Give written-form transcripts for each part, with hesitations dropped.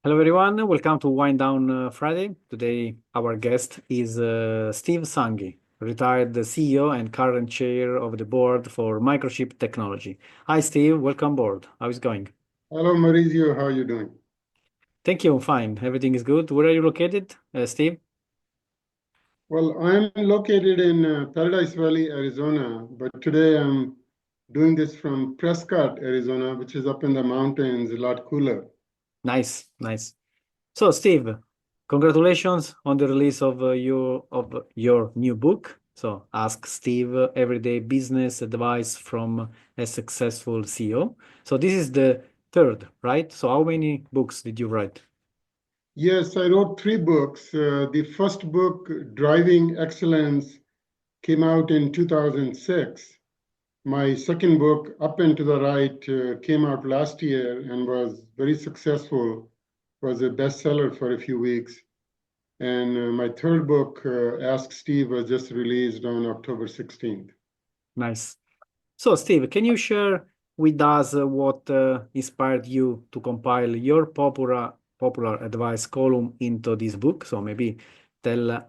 Hello, everyone. Welcome to Wind Down Friday. Today, our guest is Steve Sanghi, retired CEO and current chair of the board for Microchip Technology. Hi, Steve. Welcome aboard. How is it going? Hello, Maurizio. How are you doing? Thank you. Fine. Everything is good. Where are you located, Steve? Well, I'm located in Paradise Valley, Arizona, but today I'm doing this from Prescott, Arizona, which is up in the mountains, a lot cooler. Nice, nice. So, Steve, congratulations on the release of your new book. So, Ask Steve: Everyday Business Advice from a Successful CEO. So, this is the third, right? So, how many books did you write? Yes, I wrote three books. The first book, Driving Excellence, came out in 2006. My second book, Up and to the Right, came out last year and was very successful, was a bestseller for a few weeks. And my third book, Ask Steve, was just released on October 16th. Nice. So, Steve, can you share with us what inspired you to compile your popular advice column into this book? So maybe tell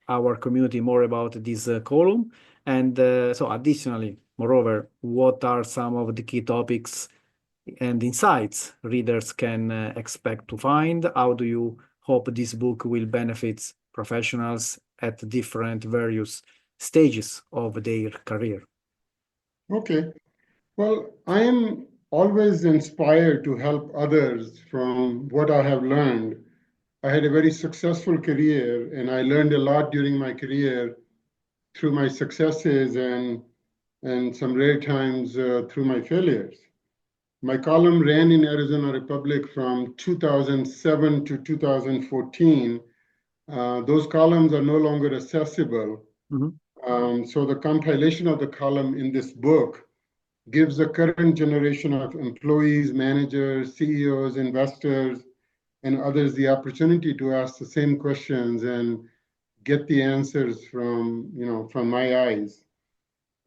our community more about this column, and so additionally, moreover, what are some of the key topics and insights readers can expect to find? How do you hope this book will benefit professionals at different various stages of their career? Okay. Well, I am always inspired to help others from what I have learned. I had a very successful career, and I learned a lot during my career through my successes and some rare times through my failures. My column ran in Arizona Republic from 2007 to 2014. Those columns are no longer accessible. Mhm. So the compilation of the column in this book gives the current generation of employees, managers, CEOs, investors, and others the opportunity to ask the same questions and get the answers from my eyes.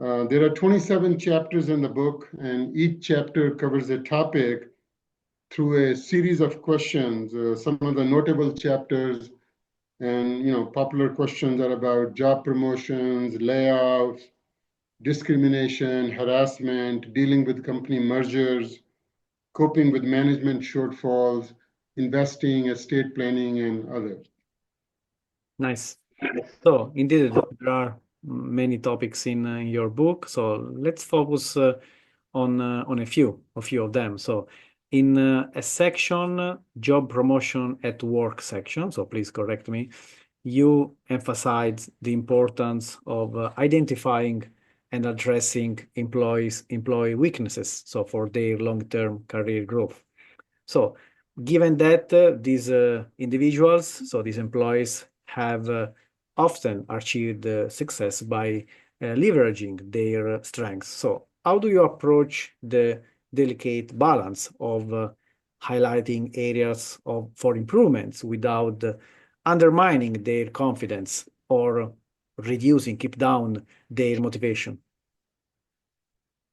There are 27 chapters in the book, and each chapter covers a topic through a series of questions. Some of the notable chapters and popular questions are about job promotions, layoffs, discrimination, harassment, dealing with company mergers, coping with management shortfalls, investing, estate planning, and others. Nice. So indeed, there are many topics in your book. So let's focus on a few of them. So in a section, job promotion at work section. So please correct me. You emphasize the importance of identifying and addressing employee weaknesses. So for their long-term career growth. So given that these individuals, so these employees have often achieved success by leveraging their strengths. So how do you approach the delicate balance of highlighting areas for improvements without undermining their confidence or keep down their motivation?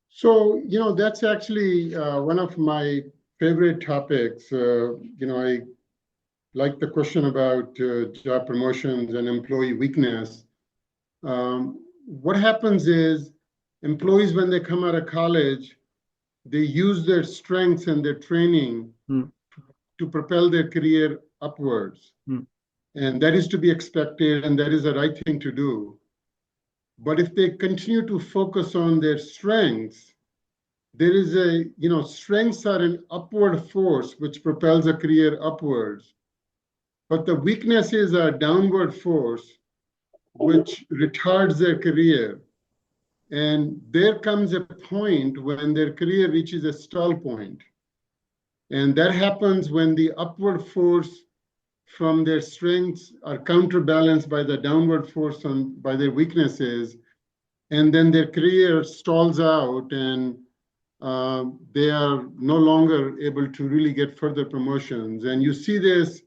So, that's actually one of my favorite topics. I like the question about job promotions and employee weakness. What happens is employees, when they come out of college, they use their strengths and their training Mm, to propel their career upwards. mm, And that is to be expected, and that is the right thing to do. But if they continue to focus on their strengths, there is strengths are an upward force which propels a career upwards. But the weaknesses are a downward force which retards their career. And there comes a point when their career reaches a stall point. And that happens when the upward force from their strengths are counterbalanced by the downward force by their weaknesses. And then their career stalls out and they are no longer able to really get further promotions. And you see this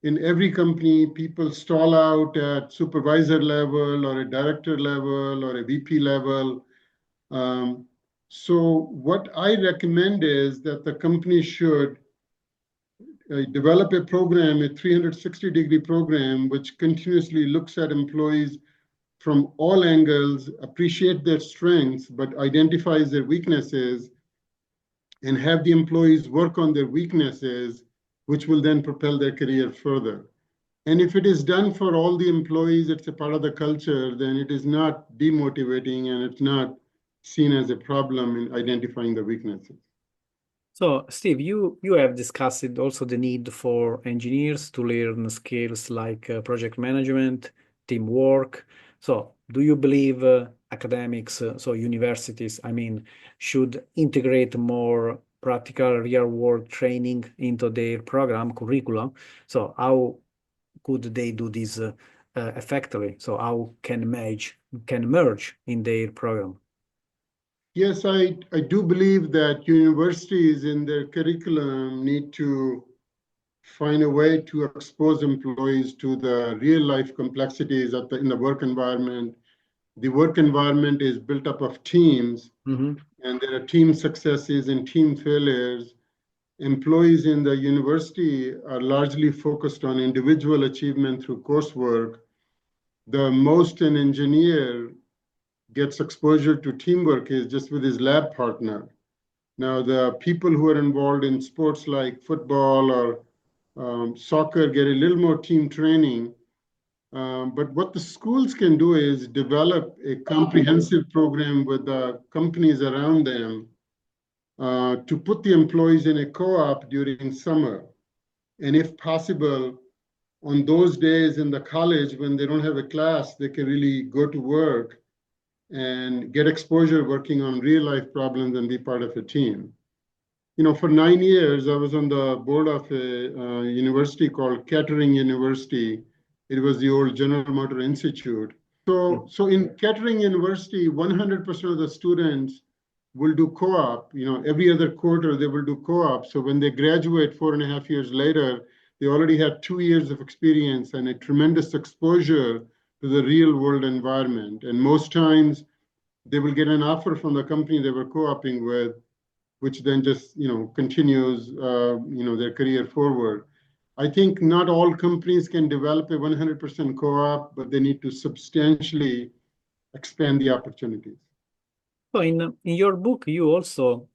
in every company. People stall out at supervisor level or a director level or a VP level. Um, so what I recommend is that the company should develop a program, a 360-degree program, which continuously looks at employees from all angles, appreciate their strengths, but identifies their weaknesses, and have the employees work on their weaknesses, which will then propel their career further. And if it is done for all the employees, it's a part of the culture, then it is not demotivating and it's not seen as a problem in identifying the weaknesses. So, Steve, you have discussed also the need for engineers to learn skills like project management, teamwork. So, do you believe academics, so universities, I mean, should integrate more practical real-world training into their program curriculum? So, how could they do this effectively? So, how can merge in their program? Yes, I do believe that universities in their curriculum need to find a way to expose employees to the real life complexities in the work environment. The work environment is built up of teams, Mm-hmm. and there are team successes and team failures. Employees in the university are largely focused on individual achievement through coursework. The most an engineer gets exposure to teamwork is just with his lab partner. Now, the people who are involved in sports like football or soccer get a little more team training. But what the schools can do is develop a comprehensive program with the companies around them to put the employees in a co-op during summer. And if possible, on those days in the college when they don't have a class, they can really go to work and get exposure working on real life problems and be part of a team. You know, for 9 years, I was on the board of a university called Kettering University. It was the old General Motor Institute. So in Kettering University, 100% of the students will do co-op. You know, every other quarter they will do co-op. So when they graduate 4.5 years later, they already have 2 years of experience and a tremendous exposure to the real world environment. And most times they will get an offer from the company they were co-oping with, which then just continues their career forward. I think not all companies can develop a 100% co-op, but they need to substantially expand the opportunities. So in your book, you also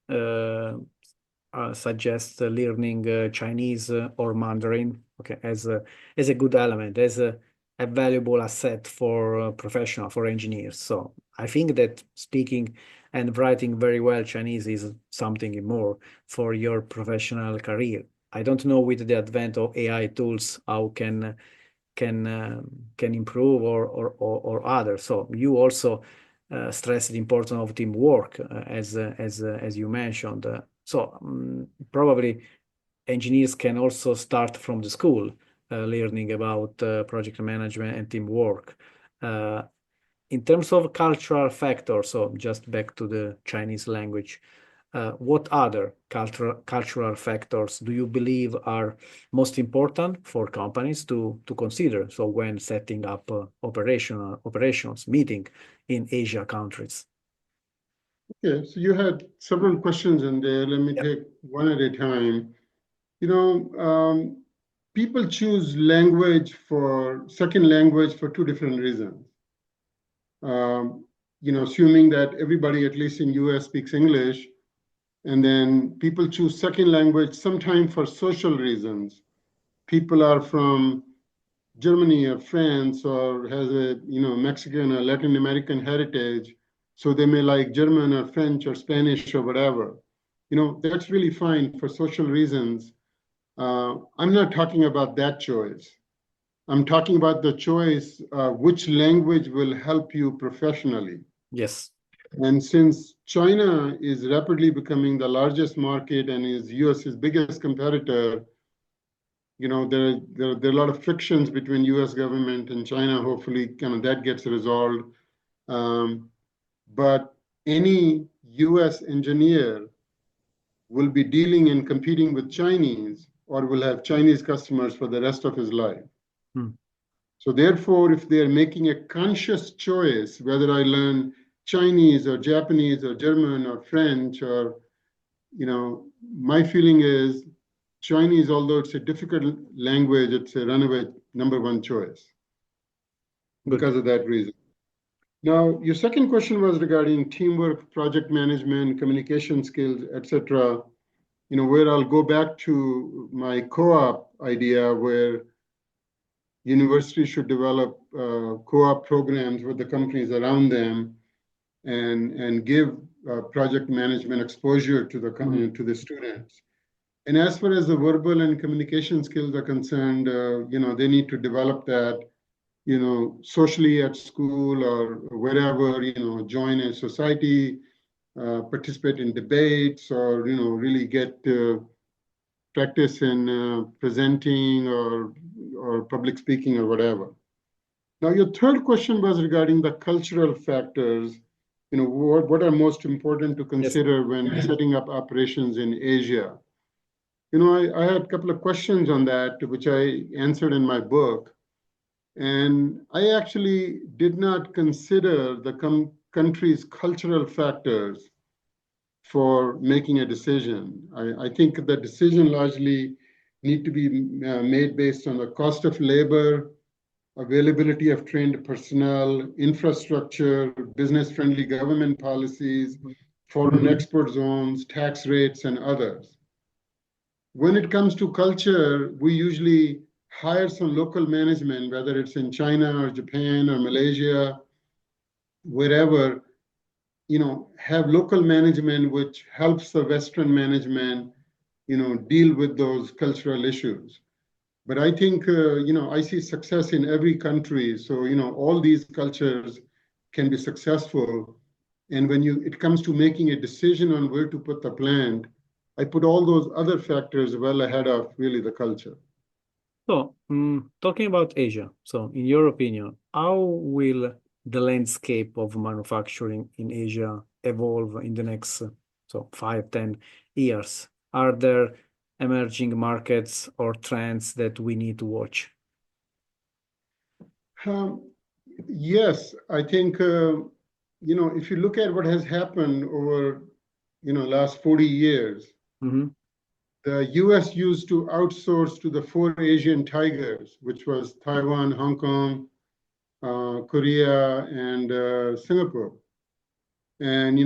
suggest learning Chinese or Mandarin, okay, as a good element, as a valuable asset for professional, for engineers. So I think that speaking and writing very well Chinese is something more for your professional career. I don't know with the advent of AI tools how can improve or other. So you also stress the importance of teamwork as you mentioned. So probably engineers can also start from the school learning about project management and teamwork. In terms of cultural factors, so just back to the Chinese language, what other cultural factors do you believe are most important for companies to consider? So when setting up operations meeting in Asia countries. Okay, so you had several questions in there. Let me Yep. take one at a time. People choose second language for two different reasons. Assuming that everybody, at least in US, speaks English, and then people choose second language sometimes for social reasons. People are from Germany or France or has a Mexican or Latin American heritage, so they may like German or French or Spanish or whatever. That's really fine for social reasons. I'm not talking about that choice. I'm talking about the choice which language will help you professionally. Yes. And since China is rapidly becoming the largest market and is US's biggest competitor, there are a lot of frictions between US government and China. Hopefully, that gets resolved. But any US engineer will be dealing and competing with Chinese or will have Chinese customers for the rest of his life. So therefore, if they're making a conscious choice, whether I learn Chinese or Japanese or German or French or, my feeling is Chinese, although it's a difficult language, it's a runaway #1 choice Good. because of that reason. Now, your second question was regarding teamwork, project management, communication skills, etc. Where I'll go back to my co-op idea, where universities should develop co-op programs with the companies around them and give project management exposure to to the students. And as far as the verbal and communication skills are concerned, they need to develop that, socially at school or wherever, join a society, participate in debates, or, really get practice in presenting or public speaking or whatever. Now, your third question was regarding the cultural factors. What are most important to consider when setting up operations in Asia? I had a couple of questions on that, which I answered in my book. And I actually did not consider the country's cultural factors for making a decision. I think the decision largely need to be made based on the cost of labor, availability of trained personnel, infrastructure, business-friendly government policies, foreign export zones, tax rates, and others. When it comes to culture, we usually hire some local management, whether it's in China or Japan or Malaysia, wherever, have local management which helps the Western management, deal with those cultural issues. But I think, I see success in every country. So, all these cultures can be successful. And when it comes to making a decision on where to put the plant, I put all those other factors well ahead of really the culture. So, talking about Asia, so in your opinion, how will the landscape of manufacturing in Asia evolve in the next 5, 10 years? Are there emerging markets or trends that we need to watch? Yes, I think, if you look at what has happened over, last 40 years, the US used to outsource to the 4 Asian tigers, which was Taiwan, Hong Kong, Korea, and Singapore. And,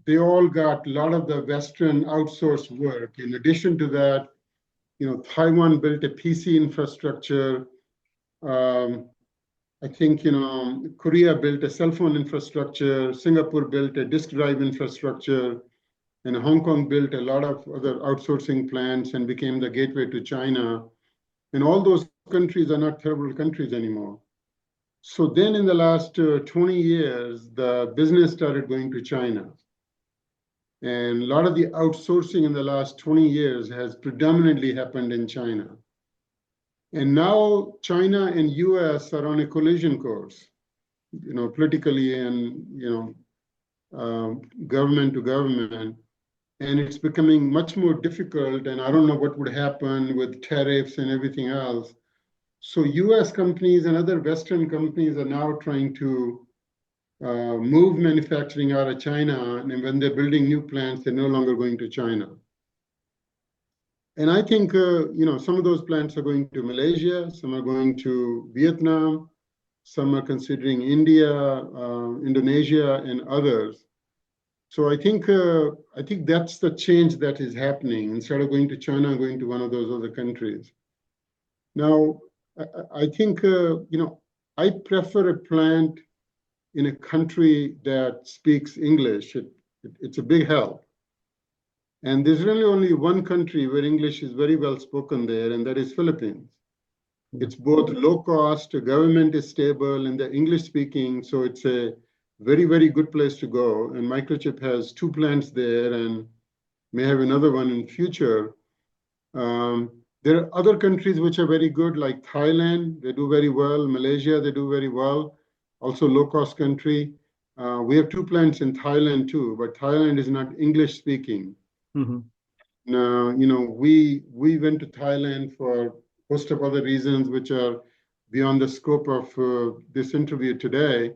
they all got a lot of the Western outsourced work. In addition to that, Taiwan built a PC infrastructure. I think, Korea built a cell phone infrastructure. Singapore built a disk drive infrastructure. And Hong Kong built a lot of other outsourcing plants and became the gateway to China. And all those countries are not terrible countries anymore. So then in the last 20 years, the business started going to China. And a lot of the outsourcing in the last 20 years has predominantly happened in China. And now China and US are on a collision course, politically and, government to government. And it's becoming much more difficult. And I don't know what would happen with tariffs and everything else. So US companies and other Western companies are now trying to move manufacturing out of China. And when they're building new plants, they're no longer going to China. And I think, some of those plants are going to Malaysia, some are going to Vietnam, some are considering India, Indonesia, and others. So I think that's the change that is happening. Instead of going to China, going to one of those other countries. Now, I think, I prefer a plant in a country that speaks English. It's a big help. And there's really only one country where English is very well spoken there, and that is Philippines. It's both low cost, the government is stable, and the English speaking, so it's a very, very good place to go. And Microchip has 2 plants there and may have another one in future. There are other countries which are very good, like Thailand, they do very well. Malaysia, they do very well. Also low-cost country. We have 2 plants in Thailand too, but Thailand is not English speaking. Now, we went to Thailand for a host of other reasons which are beyond the scope of this interview today.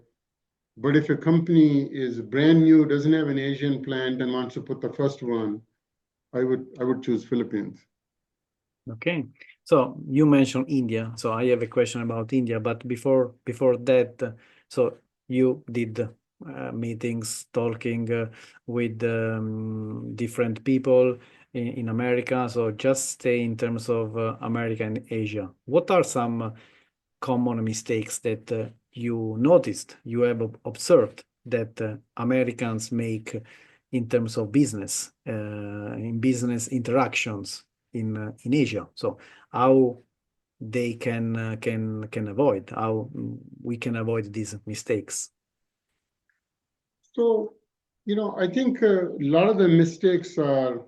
But if a company is brand new, doesn't have an Asian plant, and wants to put the first one, I would choose Philippines. Okay. So you mentioned India. So I have a question about India, but before that, so you did meetings, talking with different people in America. So just stay in terms of America and Asia. What are some common mistakes that you noticed, you have observed that Americans make in terms of business, in business interactions in Asia? So how they can avoid, how we can avoid these mistakes? So, I think a lot of the mistakes are,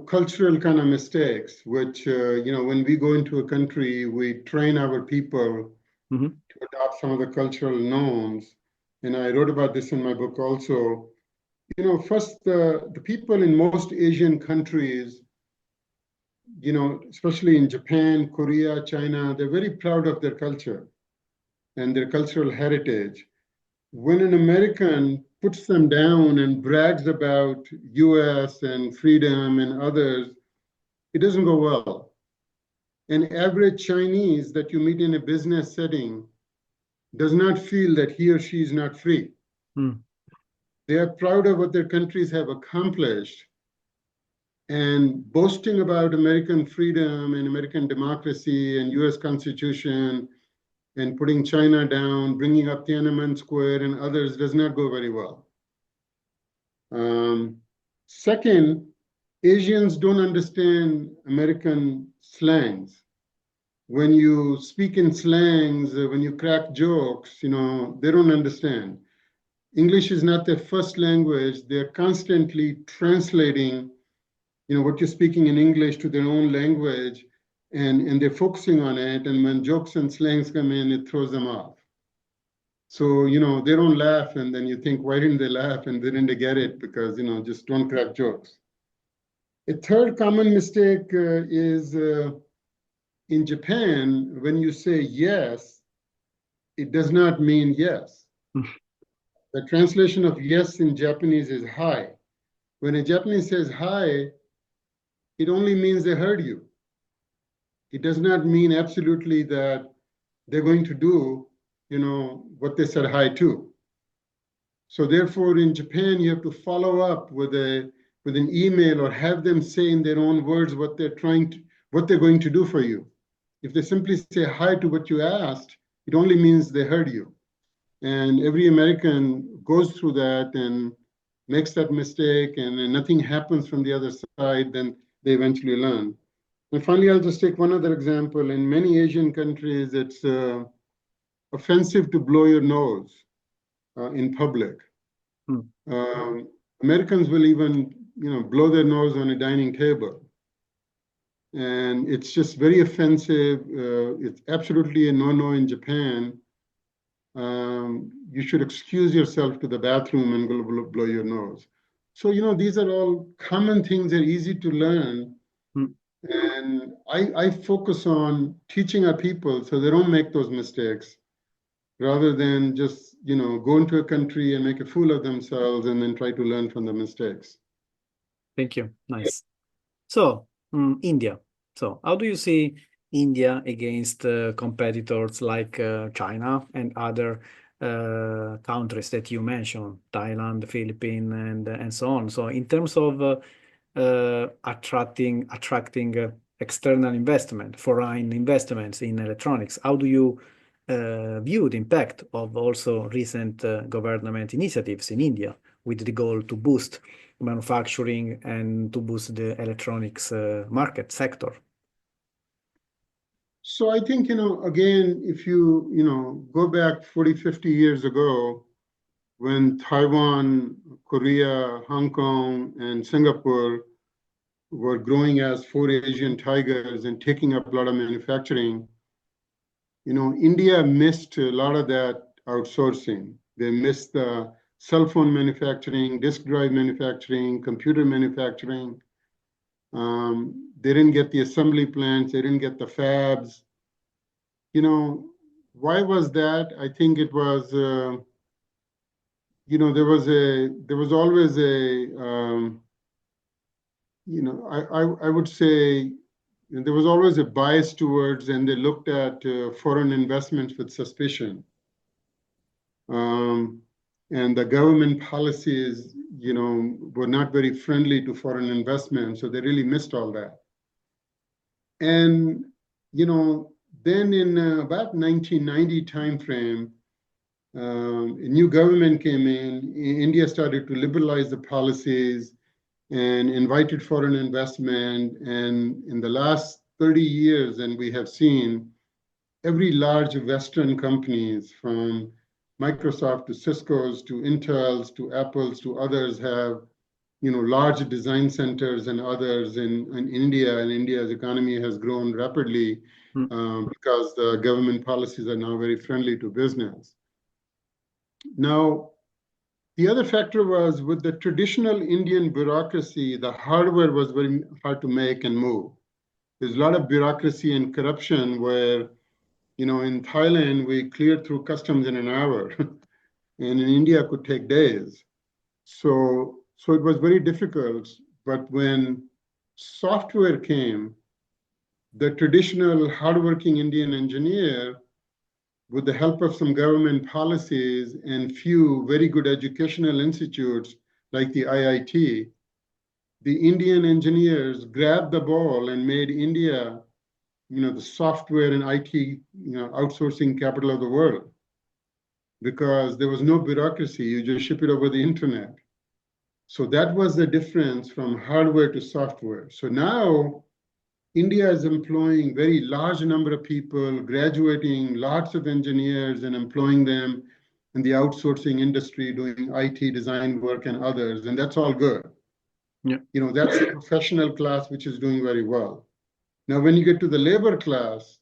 cultural kind of mistakes, which, when we go into a country, we train our people Mhm. to adopt some of the cultural norms. And I wrote about this in my book also. First, the people in most Asian countries, especially in Japan, Korea, China, they're very proud of their culture and their cultural heritage. When an American puts them down and brags about US and freedom and others, it doesn't go well. An average Chinese that you meet in a business setting does not feel that he or she is not free. Mm. They are proud of what their countries have accomplished, and boasting about American freedom and American democracy and US Constitution and putting China down, bringing up Tiananmen Square and others does not go very well. Um, Second, Asians don't understand American slangs. When you speak in slangs, when you crack jokes, they don't understand. English is not their first language. They're constantly translating, what you're speaking in English to their own language, and they're focusing on it. And when jokes and slangs come in, it throws them off. So, they don't laugh, and then you think, why didn't they laugh? And didn't they get it? Because, just don't crack jokes. A third common mistake is in Japan, when you say yes, it does not mean yes. The translation of yes in Japanese is hi. When a Japanese says hi, it only means they heard you. It does not mean absolutely that they're going to do, what they said hi to. So therefore, in Japan, you have to follow up with an email or have them say in their own words what what they're going to do for you. If they simply say hi to what you asked, it only means they heard you. And every American goes through that and makes that mistake, and nothing happens from the other side, then they eventually learn. And finally, I'll just take one other example. In many Asian countries, it's offensive to blow your nose in public. Mm. Um, Americans will even, blow their nose on a dining table. And it's just very offensive. It's absolutely a no-no in Japan. You should excuse yourself to the bathroom and go blow your nose. So, these are all common things. They're easy to learn. Mm. And I focus on teaching our people so they don't make those mistakes rather than just, go into a country and make a fool of themselves and then try to learn from the mistakes. Thank you. Nice. So, India. So, how do you see India against competitors like China and other countries that you mentioned, Thailand, Philippines, and so on? So, in terms of attracting external investment, foreign investments in electronics, how do you view the impact of also recent government initiatives in India with the goal to boost manufacturing and to boost the electronics market sector? So I think, again, if you, go back 40, 50 years ago, when Taiwan, Korea, Hong Kong, and Singapore were growing as four Asian tigers and taking up a lot of manufacturing, India missed a lot of that outsourcing. They missed the cell phone manufacturing, disk drive manufacturing, computer manufacturing. They didn't get the assembly plants, they didn't get the fabs. Why was that? I think it was, there was always I would say there was always a bias towards, and they looked at foreign investments with suspicion. And the government policies, were not very friendly to foreign investment, so they really missed all that. And, then in about 1990 timeframe, a new government came in. India started to liberalize the policies and invited foreign investment. And in the last 30 years, and we have seen every large Western companies from Microsoft to Cisco's to Intel's to Apple's to others have, large design centers and others in India, and India's economy has grown rapidly because the government policies are now very friendly to business. Now, the other factor was with the traditional Indian bureaucracy, the hardware was very hard to make and move. There's a lot of bureaucracy and corruption where, in Thailand, we cleared through customs in an hour, and in India it could take days. So it was very difficult. But when software came, the traditional hardworking Indian engineer, with the help of some government policies and few very good educational institutes like the IIT, the Indian engineers grabbed the ball and made India, the software and IT, outsourcing capital of the world. Because there was no bureaucracy, you just ship it over the internet. So that was the difference from hardware to software. So now India is employing very large number of people, graduating lots of engineers and employing them in the outsourcing industry, doing IT design work and others, and that's all good. Yeah. That's the professional class, which is doing very well. Now, when you get to the labor class,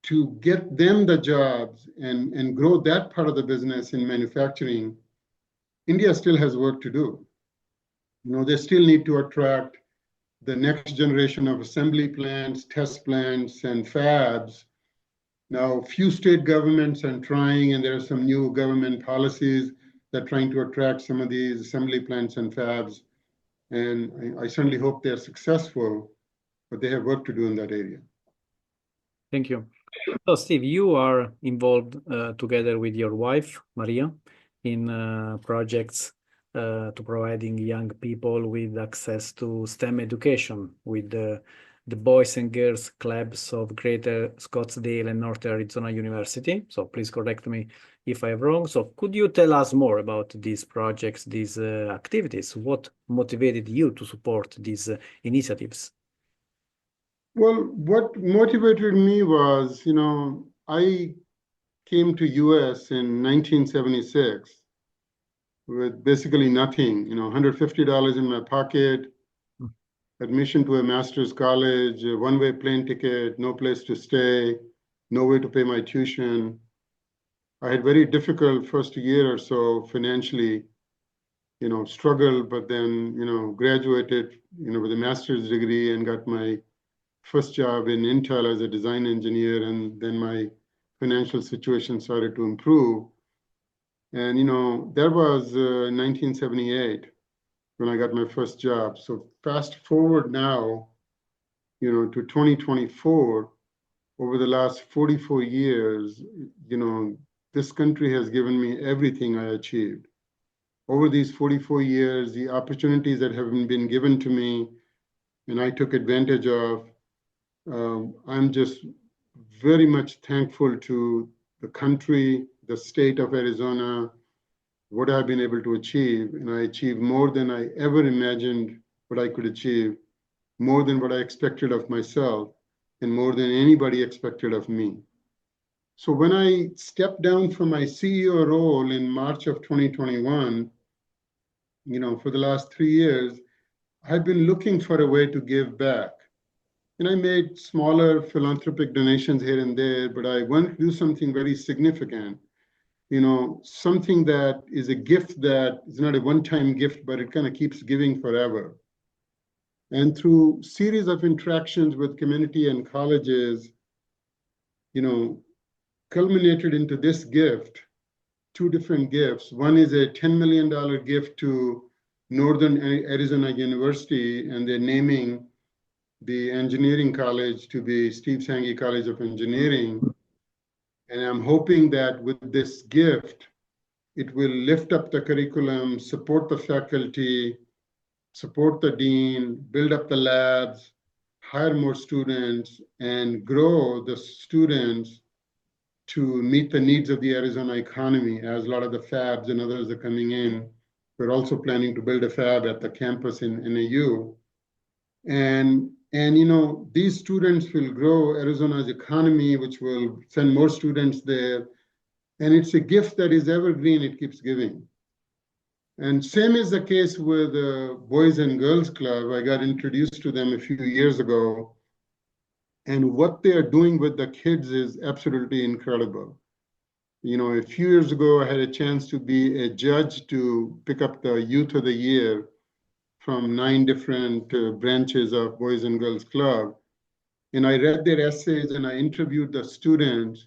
to get them the jobs and grow that part of the business in manufacturing, India still has work to do. They still need to attract the next generation of assembly plants, test plants, and fabs. Now, few state governments are trying, and there are some new government policies that are trying to attract some of these assembly plants and fabs. And I certainly hope they're successful, but they have work to do in that area. Thank you. So, Steve, you are involved together with your wife, Maria, in projects to providing young people with access to STEM education with the Boys and Girls Clubs of Greater Scottsdale and North Arizona University. So please correct me if I'm wrong. So could you tell us more about these projects, these activities? What motivated you to support these initiatives? Well, what motivated me was, I came to US in 1976 with basically nothing, $150 in my pocket, admission to a master's college, a one-way plane ticket, no place to stay, no way to pay my tuition. I had very difficult first year or so financially, struggled, but then, graduated, with a master's degree and got my first job in Intel as a design engineer, and then my financial situation started to improve. And, that was 1978 when I got my first job. So fast forward now, to 2024, over the last 44 years, this country has given me everything I achieved. Over these 44 years, the opportunities that have been given to me and I took advantage of, I'm just very much thankful to the country, the state of Arizona, what I've been able to achieve. And I achieved more than I ever imagined what I could achieve, more than what I expected of myself, and more than anybody expected of me. So when I stepped down from my CEO role in March of 2021, for the last 3 years, I've been looking for a way to give back. And I made smaller philanthropic donations here and there, but I wanted to do something very significant, something that is a gift that is not a one-time gift, but it kind of keeps giving forever. And through series of interactions with community and colleges, culminated into this gift, 2 different gifts. One is a $10 million gift to Northern Arizona University, and they're naming the engineering college to be Steve Sanghi College of Engineering. And I'm hoping that with this gift, it will lift up the curriculum, support the faculty, support the dean, build up the labs, hire more students, and grow the students to meet the needs of the Arizona economy, as a lot of the fabs and others are coming in. We're also planning to build a fab at the campus in NAU. And you know, these students will grow Arizona's economy, which will send more students there. And it's a gift that is evergreen, it keeps giving. And same is the case with Boys and Girls Club. I got introduced to them a few years ago. And what they are doing with the kids is absolutely incredible. You know, a few years ago, I had a chance to be a judge to pick up the Youth of the Year from 9 different branches of Boys and Girls Club. And I read their essays and I interviewed the students.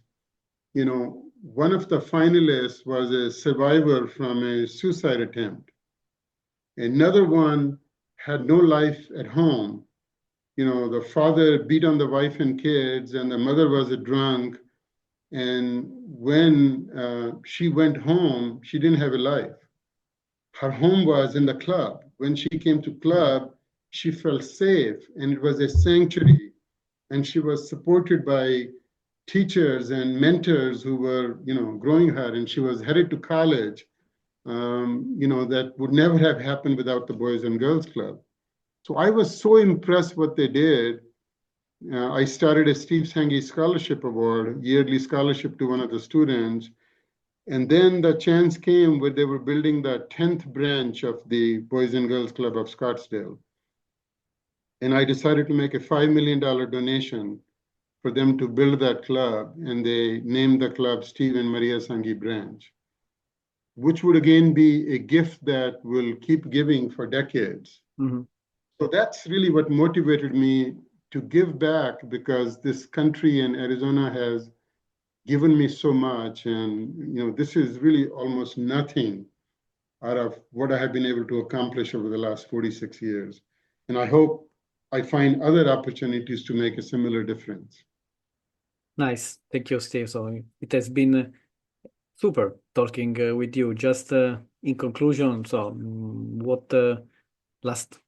You know, one of the finalists was a survivor from a suicide attempt. Another one had no life at home. You know, the father beat on the wife and kids, and the mother was a drunk. And when she went home, she didn't have a life. Her home was in the club. When she came to club, she felt safe, and it was a sanctuary. And she was supported by teachers and mentors who were, you know, growing her. And she was headed to college. You know, that would never have happened without the Boys and Girls Club. So I was so impressed what they did. I started a Steve Sanghi Scholarship Award, yearly scholarship to one of the students. And then the chance came where they were building the 10th branch of the Boys and Girls Club of Scottsdale. And I decided to make a $5 million donation for them to build that club. And they named the club Steve and Maria Sanghi Branch, which would again be a gift that will keep giving for decades. Mm-hmm. So that's really what motivated me to give back, because this country and Arizona has given me so much. And, you know, this is really almost nothing out of what I have been able to accomplish over the last 46 years. And I hope I find other opportunities to make a similar difference. Nice. Thank you, Steve. So it has been super talking with you. Just in conclusion, so what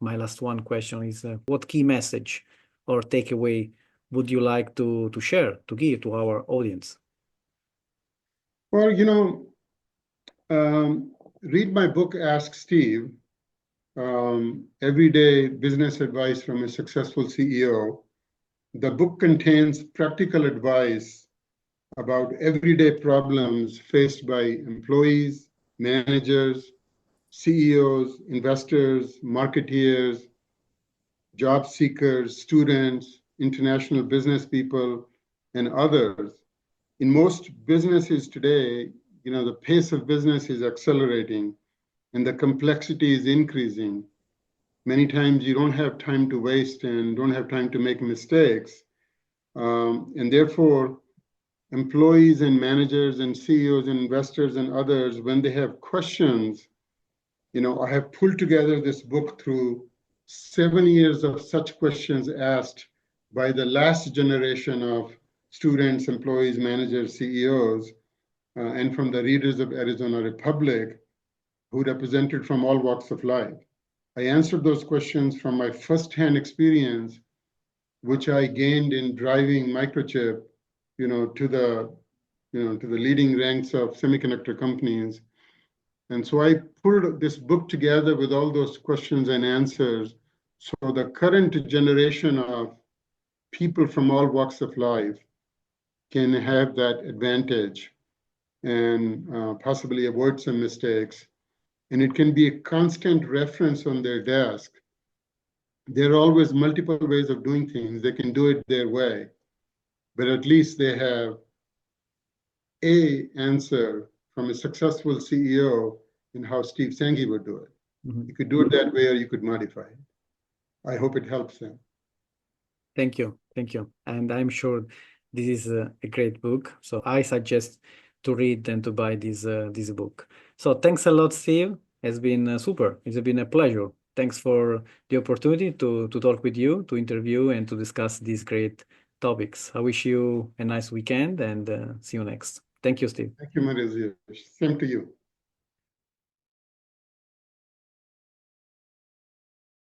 my last one question is, what key message or takeaway would you like to share, to give to our audience? Well, you know, read my book, Ask Steve, Everyday Business Advice from a Successful CEO. The book contains practical advice about everyday problems faced by employees, managers, CEOs, investors, marketeers, job seekers, students, international business people, and others. In most businesses today, you know, the pace of business is accelerating and the complexity is increasing. Many times you don't have time to waste and don't have time to make mistakes. And therefore, employees and managers and CEOs and investors and others, when they have questions, you know, I have pulled together this book through 7 years of such questions asked by the last generation of students, employees, managers, CEOs, and from the readers of Arizona Republic, who represented from all walks of life. I answered those questions from my firsthand experience, which I gained in driving Microchip, you know, to the leading ranks of semiconductor companies. And so I pulled this book together with all those questions and answers, so the current generation of people from all walks of life can have that advantage and possibly avoid some mistakes. And it can be a constant reference on their desk. There are always multiple ways of doing things. They can do it their way, but at least they have a answer from a successful CEO in how Steve Sanghi would do it. Mm-hmm. You could do it that way, or you could modify it. I hope it helps them. Thank you. Thank you. And I'm sure this is a great book. So I suggest to read and to buy this book. So thanks a lot, Steve. has been super. It's been a pleasure. Thanks for the opportunity to talk with you, to interview, and to discuss these great topics. I wish you a nice weekend and see you next. Thank you, Steve. Thank you, Mauricio. Same to you.